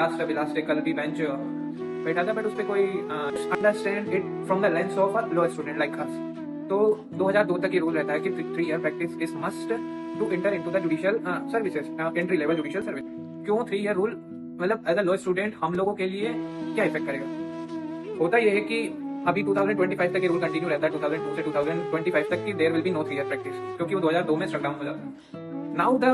Last अभी last कल भी बेंच बैठा था, बट उस पर कोई understand it from the lens of a law student like us. तो 2002 तक ये रूल रहता है कि 3 year practice is must to enter into the judicial services, entry level judicial service. क्यों 3 ईयर रूल? मतलब एज अ लो स्टूडेंट हम लोगों के लिए क्या इफेक्ट करेगा? होता यह है कि अभी 2025 तक ये रूल कंटिन्यू रहता है, 2002 से 2025 तक की there will be no 3 year practice, क्योंकि वो 2002 में स्ट्रक डाउन हो जाता है। नाउ द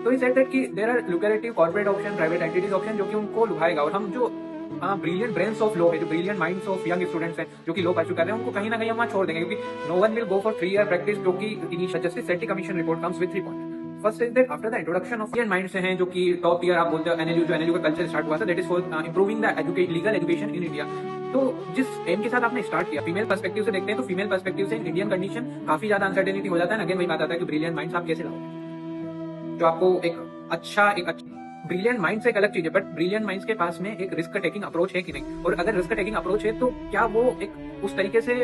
तो ही सेड दैट कि there are lucrative corporate option, private entities option जो कि उनको लुभाएगा, और हम जो ब्रिलियंट ब्रेन्स ऑफ लो है, जो brilliant minds of young students हैं जो कि लो परस्यू कर रहे हैं, उनको कहीं ना कहीं हम वहां छोड़ देंगे, क्योंकि no one will go for 3 year practice, जो कि justice Shetty commission report comes with 3 point. First is that after the introduction of brilliant minds हैं जो कि टॉप टीयर आप बोलते हो, एनएलयू, जो एनएलयू का कल्चर स्टार्ट हुआ था, that is for improving the legal education in India. तो जिस एम के साथ आपने स्टार्ट किया, फीमेल पर्सपेक्टिव से देखते हैं, तो फीमेल पर्सपेक्टिव से इंडियन कंडीशन काफी ज्यादा अनसर्टेनिटी हो जाता है। अगेन वही बात आता है कि ब्रिलियंट माइंड्स आप कैसे लाओ, जो आपको एक अच्छा ब्रिलियंट माइंड से एक अलग चीज है, बट ब्रिलियंट माइंड्स के पास में एक रिस्क टेकिंग अप्रोच है कि नहीं, और अगर रिस्क टेकिंग अप्रोच है तो क्या वो एक उस तरीके से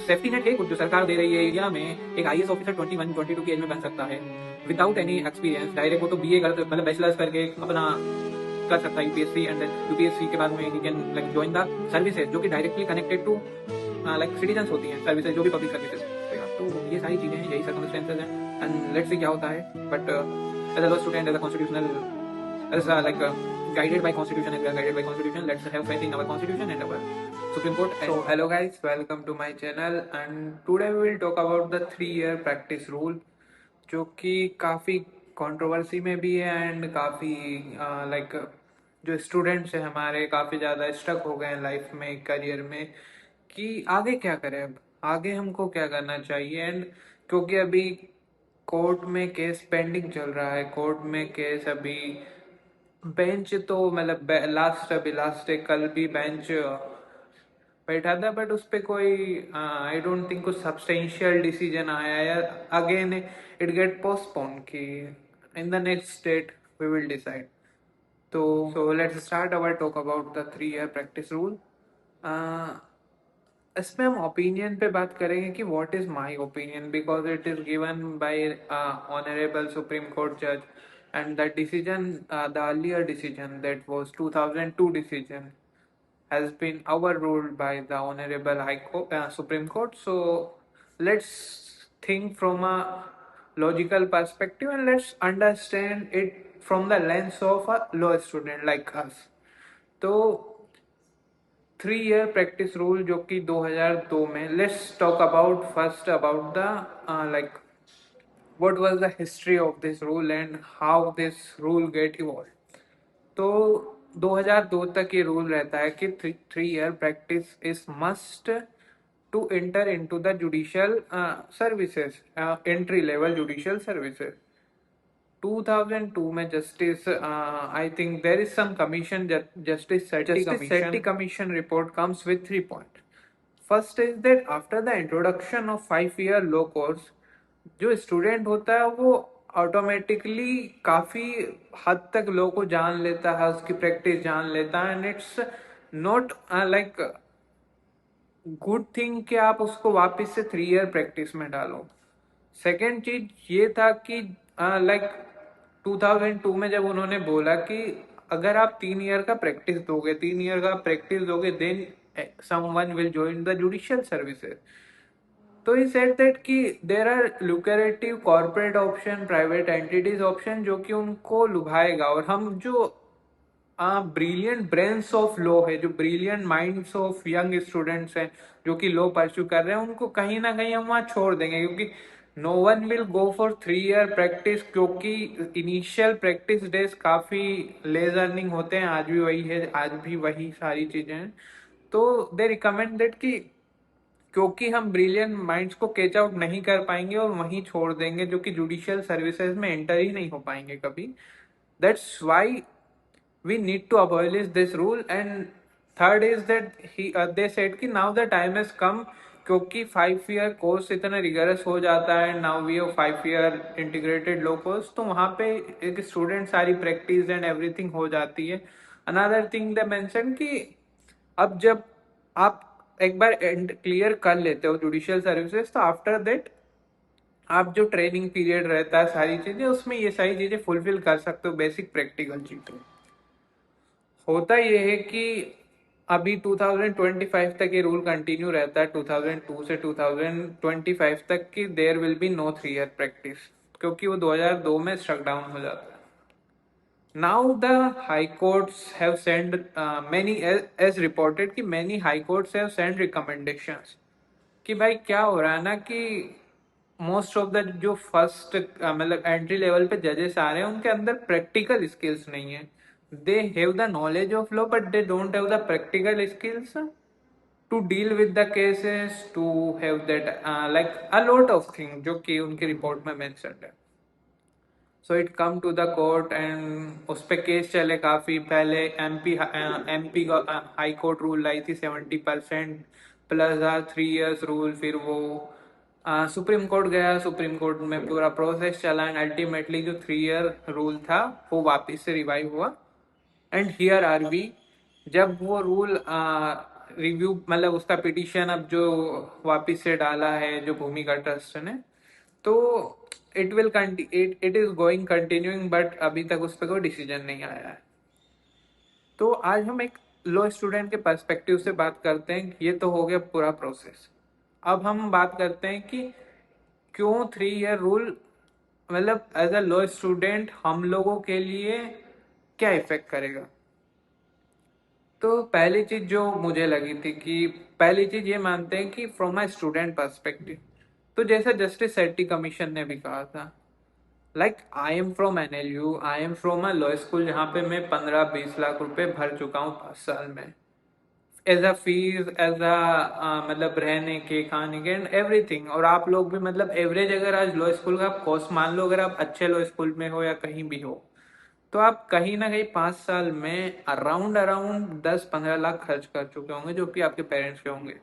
सेफ्टी नेट है कुछ जो सरकार दे रही है इंडिया में? एक आईएएस ऑफिसर 21-22 की एज में बन सकता है विदाउट एनी एक्सपीरियंस, डायरेक्ट वो तो बीए करते मतलब बैचलर्स करके अपना कर सकता है यूपीएससी, एंड देन यूपीएससी के बाद में ही can like join the services जो कि directly connected to like citizen होती हैं, सर्विसेज जो भी पब्लिक सर्विसेज। तो ये सारी चीजें हैं, यही सर्कमस्टेंसेज हैं, एंड लेट्स सी क्या होता है। But as a law student, as a constitutional, as a, like guided by constitution, as we are guided by constitution, let's have faith in our constitution and our Supreme Court. So hello guys, welcome to my channel, and today we will talk about the 3 year practice rule, जो कि काफ़ी controversy में भी है, and काफ़ी like जो students हैं हमारे काफ़ी ज़्यादा स्टक हो गए हैं लाइफ में, करियर में, कि आगे क्या करें, अब आगे हमको क्या करना चाहिए। एंड क्योंकि अभी कोर्ट में केस पेंडिंग चल रहा है, कोर्ट में केस अभी बेंच तो मतलब अभी लास्ट कल भी बेंच बैठा था, बट उस पर कोई आई डोंट थिंक कुछ सब्सटेंशियल डिसीजन आया है। अगेन इट गेट पोस्टपोन कि in the next date we will decide. तो so let's start our talk about the 3 year practice rule. इसमें हम ओपिनियन पे बात करेंगे कि what is my opinion, because it is given by honourable supreme court जज, and that decision, the earlier decision that was 2002 decision has been overruled by the honorable high court, supreme court. So let's think from a logical perspective, and let's understand it from the lens of a law student like us. तो 3 year practice rule जो कि 2002 में, let's talk about first about the like what was the history of this rule and how this rule get evolved. तो 2002 तक ये rule रहता है कि 3 year practice is must to enter into the judicial services, entry level judicial services. 2002 में justice I think there is some commission, justice Shetty commission report comes with 3 point. First is that after the introduction of 5 year law course, जो student होता है वो automatically काफी हद तक law को जान लेता है, उसकी प्रैक्टिस जान लेता है, and it's not like good thing कि आप उसको वापस से 3 ईयर प्रैक्टिस में डालो। सेकेंड चीज ये था कि लाइक 2002 में जब उन्होंने बोला कि अगर आप 3 ईयर का प्रैक्टिस दोगे, 3 ईयर का प्रैक्टिस दोगे, then someone will join the judicial services. तो ही सेड दैट कि there are lucrative corporate option, private entities option जो कि उनको लुभाएगा, और हम जो ब्रिलियंट ब्रेन्स ऑफ लॉ है, जो brilliant minds of young students हैं जो कि लॉ परस्यू कर रहे हैं, उनको कहीं ना कहीं हम वहाँ छोड़ देंगे, क्योंकि no one will go for 3 year practice, क्योंकि इनिशियल प्रैक्टिस डेज काफी लेज अर्निंग होते हैं। आज भी वही है, आज भी वही सारी चीजें हैं। तो दे रिकमेंड दैट कि क्योंकि हम ब्रिलियंट माइंड्स को कैच आउट नहीं कर पाएंगे और वहीं छोड़ देंगे, जो कि जुडिशियल सर्विसेज में एंटर ही नहीं हो पाएंगे कभी, that's why we need to abolish this rule. And third is that they said कि now the time has come, क्योंकि 5 ईयर कोर्स इतना रिगरस हो जाता है, now we have 5 year integrated law course, तो वहाँ पे एक स्टूडेंट सारी प्रैक्टिस एंड एवरीथिंग हो जाती है। अनदर थिंग दे मेंशन कि अब जब आप एक बार क्लियर कर लेते हो जुडिशियल सर्विसेज, तो आफ्टर दैट आप जो ट्रेनिंग पीरियड रहता है, सारी चीजें उसमें ये सारी चीजें फुलफिल कर सकते हो, बेसिक प्रैक्टिकल चीजें। होता ये है कि अभी 2025 तक ये रूल कंटिन्यू रहता है, 2002 से 2025 तक की there will be no 3 year practice, क्योंकि वो 2002 में स्ट्रक डाउन हो जाता है। Now the high courts have sent many, as reported कि many high courts have sent recommendations कि भाई क्या हो रहा है ना कि मोस्ट ऑफ द जो फर्स्ट मतलब एंट्री लेवल पे जजेस आ रहे हैं उनके अंदर प्रैक्टिकल स्किल्स नहीं है। They have the knowledge of law but they don't have the practical skills to deal with the cases, to have that like a lot of thing जो कि उनकी रिपोर्ट में मेंशन्ड है। So it come to the court and उस पे case चले काफी पहले। एमपी हाई कोर्ट रूल लाई थी 70% प्लस 3 इयर्स रूल, फिर वो सुप्रीम कोर्ट गया, सुप्रीम कोर्ट में पूरा प्रोसेस चला एंड अल्टीमेटली जो 3 ईयर रूल था वो वापस से रिवाइव हुआ। एंड हियर आर वी, जब वो रूल रिव्यू मतलब उसका पिटिशन अब जो वापस से डाला है जो भूमिका ट्रस्ट ने, तो it is going continuing, but अभी तक उस पर कोई डिसीजन नहीं आया है। तो आज हम एक लॉ स्टूडेंट के पर्सपेक्टिव से बात करते हैं। ये तो हो गया पूरा प्रोसेस। अब हम बात करते हैं कि क्यों 3 ईयर रूल मतलब एज अ लॉ स्टूडेंट हम लोगों के लिए क्या इफेक्ट करेगा। तो पहली चीज जो मुझे लगी थी कि पहली चीज ये मानते हैं कि फ्रॉम अ स्टूडेंट पर्सपेक्टिव, तो जैसा जस्टिस सेट्टी कमीशन ने भी कहा था, like I am from NLU, I am from a law school जहाँ पे मैं 15-20 लाख रुपए भर चुका हूँ 5 साल में, as a fees, as a मतलब रहने के, खाने के एंड एवरीथिंग। और आप लोग भी मतलब एवरेज अगर आज लॉ स्कूल का कॉस्ट मान लो, अगर आप अच्छे लॉ स्कूल में हो या कहीं भी हो, तो आप कहीं ना कहीं 5 साल में अराउंड अराउंड 10-15 लाख खर्च कर चुके होंगे जो कि आपके पेरेंट्स के होंगे।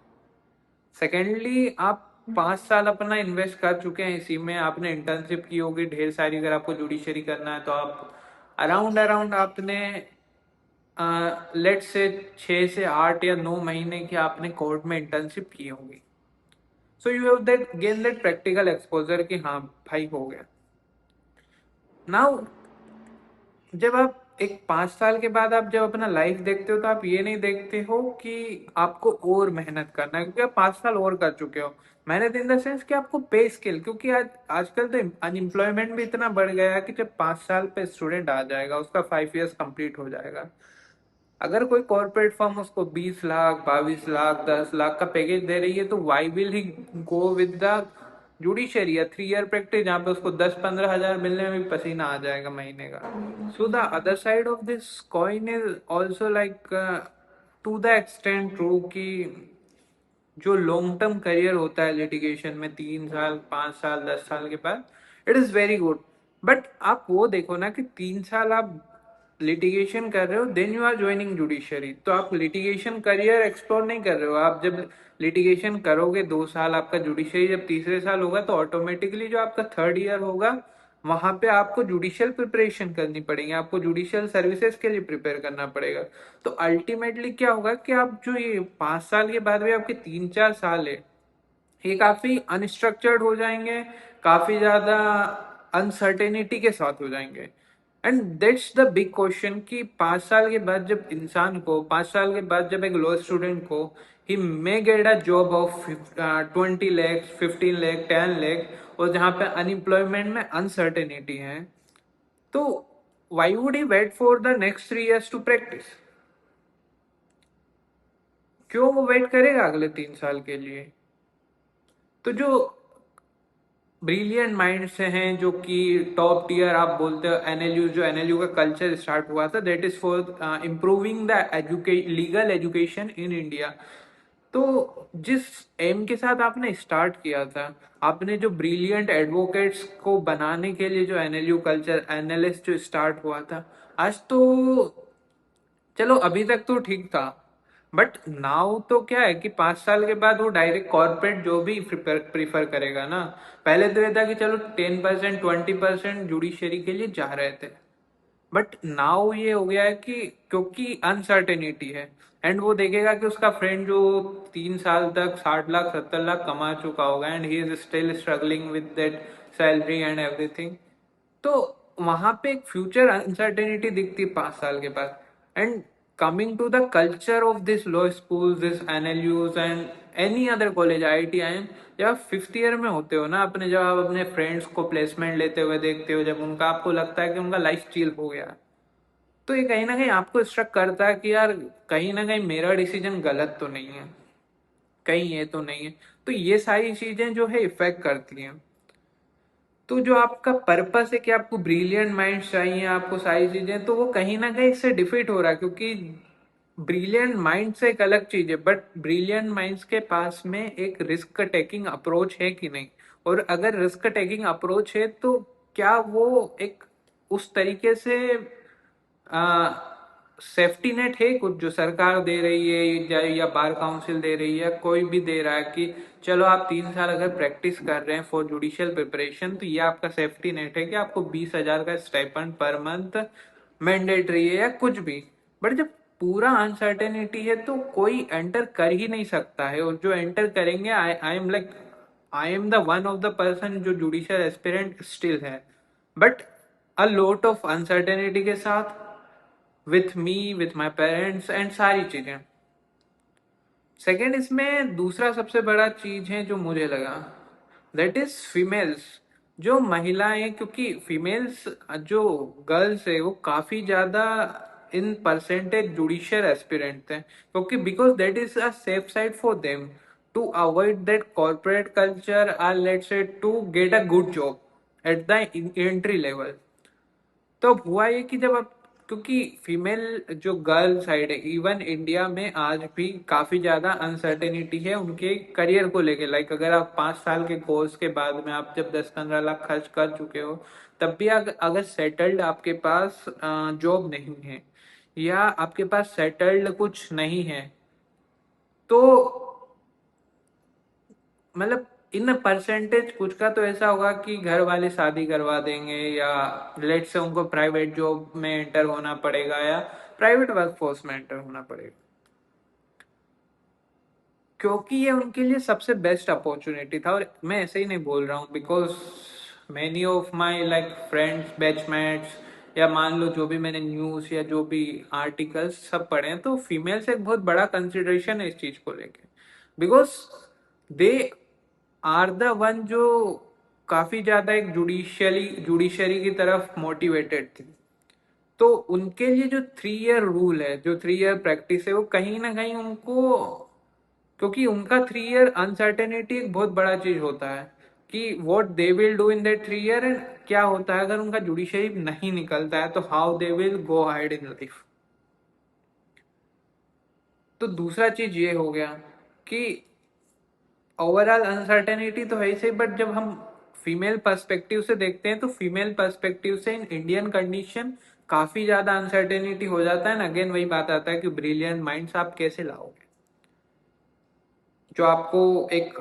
सेकेंडली, आप 5 साल अपना इन्वेस्ट कर चुके हैं इसी में, आपने इंटर्नशिप की होगी ढेर सारी, अगर आपको जुडिशरी करना है तो आप अराउंड अराउंड आपने लेट से 6 से 8 या 9 महीने की आपने कोर्ट में इंटर्नशिप की होगी। So you have that gain that practical exposure कि हाँ भाई हो गया। नाउ जब आप एक 5 साल के बाद आप जब अपना लाइफ देखते हो तो आप ये नहीं देखते हो कि आपको और मेहनत करना है, क्योंकि आप 5 साल और कर चुके हो। मेहनत इन द सेंस कि आपको पे स्किल, क्योंकि आज आजकल तो अनएम्प्लॉयमेंट भी इतना बढ़ गया है कि जब 5 साल पे स्टूडेंट आ जाएगा उसका 5 इयर्स कंप्लीट हो जाएगा, अगर कोई कॉर्पोरेट फर्म उसको 20 लाख, 22 लाख, 10 लाख का पैकेज दे रही है, तो why will he go with the judiciary या 3 ईयर प्रैक्टिस जहाँ पे उसको 10-15 हजार मिलने में भी पसीना आ जाएगा महीने का। So the other side of this coin is also like to the extent true कि जो लॉन्ग टर्म करियर होता है लिटिगेशन में 3 साल, 5 साल, 10 साल के बाद, it is very good. But आप वो देखो ना कि 3 साल आप लिटिगेशन कर रहे हो, then you are joining judiciary, तो आप लिटिगेशन करियर एक्सप्लोर नहीं कर रहे हो। आप जब लिटिगेशन करोगे 2 साल आपका जुडिशरी, जब तीसरे साल होगा तो ऑटोमेटिकली जो आपका 3rd ईयर होगा वहां पे आपको जुडिशियल प्रिपरेशन करनी पड़ेगी, आपको जुडिशियल सर्विसेज के लिए प्रिपेयर करना पड़ेगा। तो अल्टीमेटली क्या होगा कि आप जो ये 5 साल के बाद भी आपके 3-4 साल है, ये काफी अनस्ट्रक्चर्ड हो जाएंगे, काफी ज्यादा अनसर्टेनिटी के साथ हो जाएंगे। And that's the big question कि 5 साल के बाद जब इंसान को, 5 साल के बाद जब एक लॉ स्टूडेंट को he may get a job of 20 lakh, 15 lakh, 10 lakh, और जहाँ पे अनएम्प्लॉयमेंट में अनसर्टेनिटी है, तो why would he wait for the next 3 years to practice? क्यों वो वेट करेगा अगले 3 साल के लिए? तो जो ब्रिलियंट माइंड से हैं, जो कि टॉप टीयर आप बोलते हो, एनएलयू, जो एनएलयू का कल्चर स्टार्ट हुआ था, that is for improving the legal education in India. तो जिस एम के साथ आपने स्टार्ट किया था, आपने जो ब्रिलियंट एडवोकेट्स को बनाने के लिए जो एनएलयू कल्चर, एनएलएस जो स्टार्ट हुआ था, आज तो चलो अभी तक तो ठीक था, बट नाउ तो क्या है कि 5 साल के बाद वो डायरेक्ट कॉर्पोरेट जो भी प्रीफर करेगा ना। पहले तो ये था कि चलो 10%, 20% जुडिशरी के लिए जा रहे थे, बट नाउ ये हो गया है कि क्योंकि अनसर्टेनिटी है, एंड वो देखेगा कि उसका फ्रेंड जो 3 साल तक 60 लाख, 70 लाख कमा चुका होगा and he is still struggling with that salary and everything, तो वहां पे एक फ्यूचर अनसर्टेनिटी दिखती 5 साल के बाद। And coming to the culture of this law schools, this NLUs and any other college, IIT, IIM, जब आप 5th ईयर में होते हो ना अपने, जब आप अपने फ्रेंड्स को प्लेसमेंट लेते हुए देखते हो, जब उनका आपको लगता है कि उनका लाइफ चिल हो गया, तो ये कहीं ना कहीं आपको स्ट्रक करता है कि यार कहीं ना कहीं मेरा डिसीजन गलत तो नहीं है, कहीं ये तो नहीं है। तो ये सारी चीजें जो है इफेक्ट करती हैं। तो जो आपका पर्पस है कि आपको ब्रिलियंट माइंड्स चाहिए, आपको सारी चीजें, तो वो कहीं ना कहीं इससे डिफीट हो रहा है, क्योंकि ब्रिलियंट माइंड से एक अलग चीज है, बट ब्रिलियंट माइंड्स के पास में एक रिस्क टेकिंग अप्रोच है कि नहीं, और अगर रिस्क टेकिंग अप्रोच है तो क्या वो एक उस तरीके से सेफ्टी नेट है कुछ जो सरकार दे रही है या बार काउंसिल दे रही है, कोई भी दे रहा है कि चलो आप 3 साल अगर प्रैक्टिस कर रहे हैं फॉर जुडिशियल प्रिपरेशन, तो ये आपका सेफ्टी नेट है कि आपको 20,000 का स्टाइपेंड पर मंथ मैंडेटरी है या कुछ भी। बट जब पूरा अनसर्टेनिटी है तो कोई एंटर कर ही नहीं सकता है, और जो एंटर करेंगे, I am the one of the person जो जुडिशियल एस्पिरेंट स्टिल है, but a lot of uncertainty के साथ, with me, with my parents and सारी चीजें। सेकेंड, इसमें दूसरा सबसे बड़ा चीज है जो मुझे लगा, दैट इज फीमेल्स, जो महिलाएं, क्योंकि फीमेल्स जो गर्ल्स है वो काफी ज्यादा इन परसेंटेज जुडिशियल एस्पिरेंट थे, क्योंकि because that is a safe side for them to avoid that corporate culture, or let's say to get a good job at the entry level. तो अब हुआ ये कि जब आप, क्योंकि फीमेल जो गर्ल साइड है, इवन इंडिया में आज भी काफी ज्यादा अनसर्टेनिटी है उनके करियर को लेके। लाइक अगर आप 5 साल के कोर्स के बाद में आप जब 10-15 लाख खर्च कर चुके हो, तब भी अगर सेटल्ड आपके पास जॉब नहीं है, या आपके पास सेटल्ड कुछ नहीं है, तो मतलब इन परसेंटेज कुछ का तो ऐसा होगा कि घर वाले शादी करवा देंगे, या लेट से उनको प्राइवेट जॉब में एंटर होना पड़ेगा, या प्राइवेट वर्कफोर्स में एंटर होना पड़ेगा, क्योंकि ये उनके लिए सबसे बेस्ट अपॉर्चुनिटी था। और मैं ऐसे ही नहीं बोल रहा हूँ, because many of my like friends, batchmates, या मान लो जो भी मैंने न्यूज या जो भी आर्टिकल्स सब पढ़े हैं, तो फीमेल्स एक बहुत बड़ा कंसिडरेशन है इस चीज को लेके, because they are the one जो काफी ज्यादा एक जुडिशरी की तरफ मोटिवेटेड थे। तो उनके लिए जो 3 ईयर रूल है, जो 3 ईयर प्रैक्टिस है, वो कहीं ना कहीं उनको, क्योंकि उनका 3 ईयर अनसर्टेनिटी एक बहुत बड़ा चीज होता है कि what they will do in that 3 year, and क्या होता है अगर उनका जुडिशरी नहीं निकलता है, तो how they will go hide in life. तो दूसरा चीज ये हो गया कि ओवरऑल अनसर्टेनिटी तो है ही सही, बट जब हम फीमेल पर्सपेक्टिव से देखते हैं, तो फीमेल पर्सपेक्टिव से इन इंडियन कंडीशन काफी ज्यादा अनसर्टेनिटी हो जाता है ना। अगेन वही बात आता है कि ब्रिलियंट माइंड्स आप कैसे लाओगे, जो आपको एक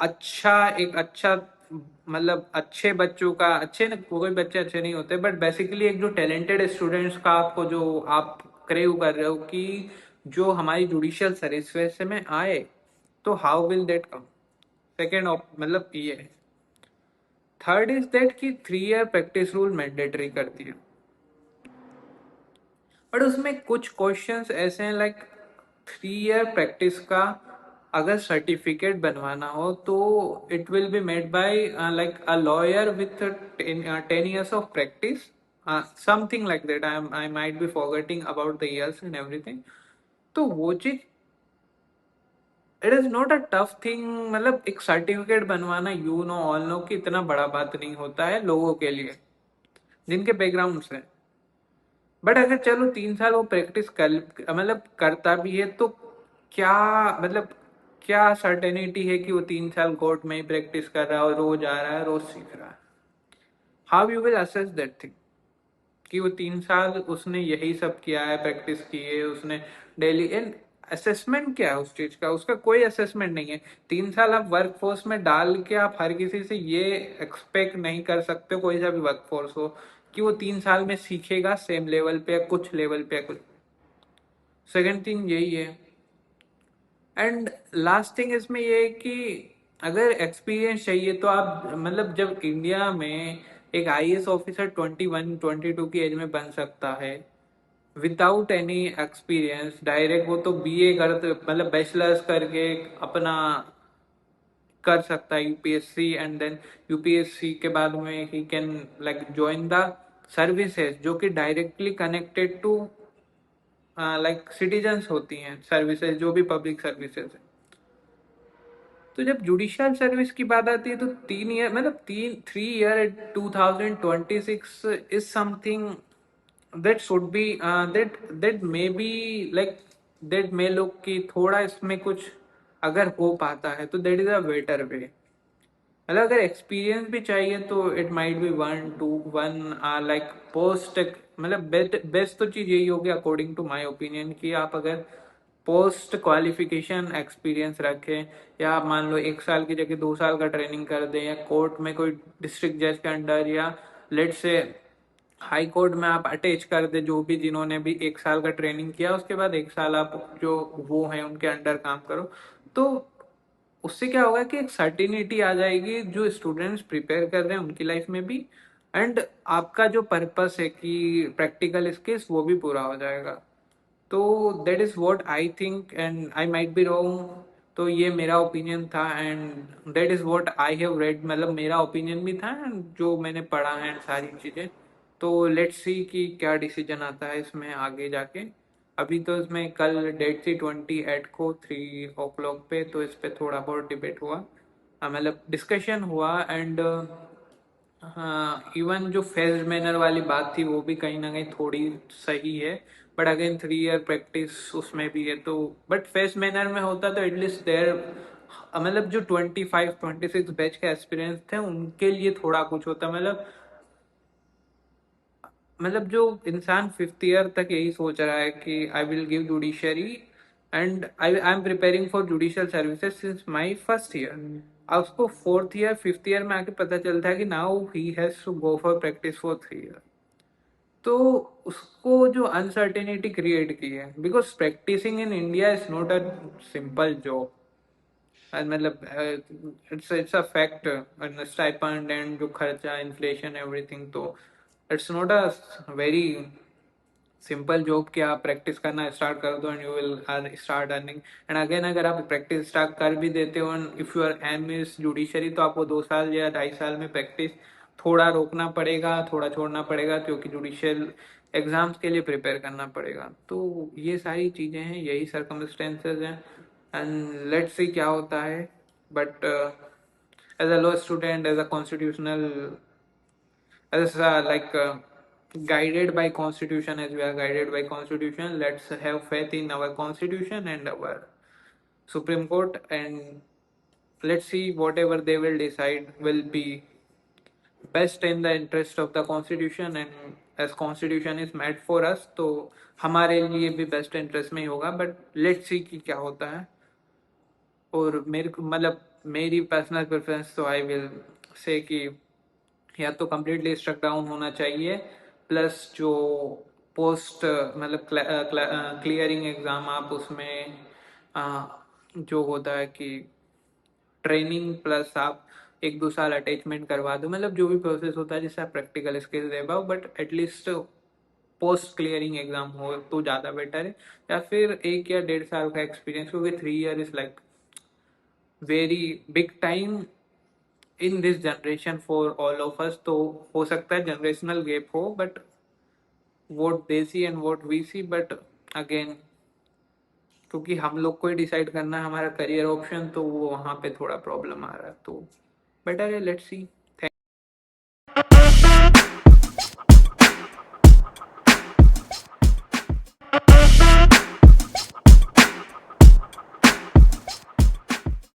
अच्छा मतलब अच्छे बच्चों का, अच्छे न, कोई बच्चे अच्छे नहीं होते, बट बेसिकली एक जो टैलेंटेड स्टूडेंट्स का आपको जो आप क्रेव कर रहे हो कि जो हमारी जुडिशियल सर्विस में आए, तो how will that come. Second मतलब ये है। थर्ड इज दैट कि 3 ईयर प्रैक्टिस रूल मैंडेटरी करती है, बट उसमें कुछ क्वेश्चंस ऐसे हैं, लाइक 3 ईयर प्रैक्टिस का अगर सर्टिफिकेट बनवाना हो तो it will be made by like a lawyer with 10 years of practice, something like that. I might be forgetting about the years and everything. तो वो चीज, it is not a tough thing, मतलब एक certificate बनवाना, you know all know, कि इतना बड़ा बात नहीं होता है लोगों के लिए जिनके बैकग्राउंड से। बट अगर चलो 3 साल वो प्रैक्टिस कर, मतलब करता भी है, तो क्या मतलब क्या सर्टेनिटी है कि वो 3 साल कोर्ट में ही प्रैक्टिस कर रहा है और रोज आ रहा है, रोज सीख रहा है। How you will assess that thing कि वो 3 साल उसने यही सब किया है, प्रैक्टिस की है उसने डेली। एंड असेसमेंट क्या है उस चीज का? उसका कोई असेसमेंट नहीं है। 3 साल आप वर्क फोर्स में डाल के आप हर किसी से ये एक्सपेक्ट नहीं कर सकते, कोई सा भी वर्क फोर्स हो, कि वो 3 साल में सीखेगा सेम लेवल पे या कुछ लेवल पे या कुछ। सेकेंड थिंग यही है। एंड लास्ट थिंग इसमें ये है कि अगर एक्सपीरियंस चाहिए तो आप, मतलब जब इंडिया में एक आईएएस ऑफिसर 21-22 की एज में बन सकता है, विदाउट एनी एक्सपीरियंस डायरेक्ट वो तो बीए करते मतलब बैचलर्स करके अपना कर सकता है यूपीएससी, एंड देन यूपीएससी के बाद में ही can like join the services जो कि directly connected to like citizens होती हैं, सर्विसेज जो भी पब्लिक सर्विसेज है। तो जब जुडिशियल सर्विस की बात आती है तो 3 ईयर मतलब 3 year 2026 is something that should be that may be like that may look कि थोड़ा इसमें कुछ अगर हो पाता है तो that is a better way। मतलब अगर एक्सपीरियंस भी चाहिए तो it might be 1 to 1 like post, मतलब बेस्ट बेस्ट तो चीज यही होगी अकॉर्डिंग टू माय ओपिनियन कि आप अगर पोस्ट क्वालिफिकेशन एक्सपीरियंस रखें, या आप मान लो 1 साल की जगह 2 साल का ट्रेनिंग कर दें, या कोर्ट में कोई डिस्ट्रिक्ट जज के अंडर, या लेट से हाई कोर्ट में आप अटैच कर दे जो भी जिन्होंने भी 1 साल का ट्रेनिंग किया, उसके बाद 1 साल आप जो वो हैं उनके अंडर काम करो। तो उससे क्या होगा कि एक सर्टिनिटी आ जाएगी जो स्टूडेंट्स प्रिपेयर कर रहे हैं उनकी लाइफ में भी, एंड आपका जो पर्पस है कि प्रैक्टिकल स्किल्स वो भी पूरा हो जाएगा। तो that is what I think and I might be wrong. तो ये मेरा ओपिनियन था and that is what I have read, मतलब मेरा ओपिनियन भी था एंड जो मैंने पढ़ा है सारी चीजें। तो लेट्स सी कि क्या डिसीजन आता है इसमें आगे जाके। अभी तो इसमें कल डेट थी 28 को 3 o'clock पे, तो इस पे थोड़ा बहुत डिबेट हुआ, मतलब डिस्कशन हुआ, एंड हाँ इवन जो फेज मैनर वाली बात थी वो भी कहीं ना कहीं थोड़ी सही है, बट अगेन 3 ईयर प्रैक्टिस उसमें भी है तो, बट फेज मैनर में होता तो एटलीस्ट देयर मतलब जो 25-26 बैच के एक्सपीरियंस थे उनके लिए थोड़ा कुछ होता, मतलब जो इंसान 5th ईयर तक यही सोच रहा है कि I will give judiciary and I am preparing for judicial services since my first year, अब उसको 4th ईयर 5th ईयर में आके पता चलता है कि now he has to go for practice for 3 year. तो उसको जो अनसर्टेनिटी क्रिएट की है, because practicing in India is not a simple job, मतलब it's a fact, stipend and जो खर्चा इन्फ्लेशन एवरीथिंग, तो it's not a very simple job कि आप प्रैक्टिस करना स्टार्ट कर दो and you will start earning. And again अगर आप प्रैक्टिस स्टार्ट कर भी देते हो and if you are aim is judiciary, तो आपको 2 साल या 2.5 साल में प्रैक्टिस थोड़ा रोकना पड़ेगा, थोड़ा छोड़ना पड़ेगा, क्योंकि जुडिशियल एग्जाम्स के लिए प्रिपेयर करना पड़ेगा। तो ये सारी चीज़ें हैं, यही सर्कमस्टेंसेज हैं, एंड लेट्स सी क्या होता है। But as a law student, as a constitutional, as like guided by constitution, as we are guided by constitution, let's have faith in our constitution and our supreme court, and let's see whatever they will decide will be best in the interest of the constitution, and as constitution is made for us तो हमारे लिए भी best interest में ही होगा, but let's see कि क्या होता है। और मेरे को मतलब मेरी पर्सनल प्रेफरेंस तो आई विल से कि या तो कम्प्लीटली स्ट्रक डाउन होना चाहिए, प्लस जो पोस्ट मतलब क्लियरिंग एग्जाम आप उसमें जो होता है कि ट्रेनिंग प्लस आप 1-2 साल अटैचमेंट करवा दो, मतलब जो भी प्रोसेस होता है जिससे आप प्रैक्टिकल स्किल दे पाओ, but at least post clearing exam हो तो ज़्यादा बेटर है। या फिर 1 या 1.5 साल का एक्सपीरियंस, क्योंकि 3 year is like very big time in this generation for all of us. तो हो सकता है जनरेशनल गैप हो, but what they see and what we see, but again क्योंकि हम लोग को ही डिसाइड करना है हमारा करियर ऑप्शन, तो वो वहाँ पे थोड़ा प्रॉब्लम आ रहा है, तो बेटर है लेट्स सी।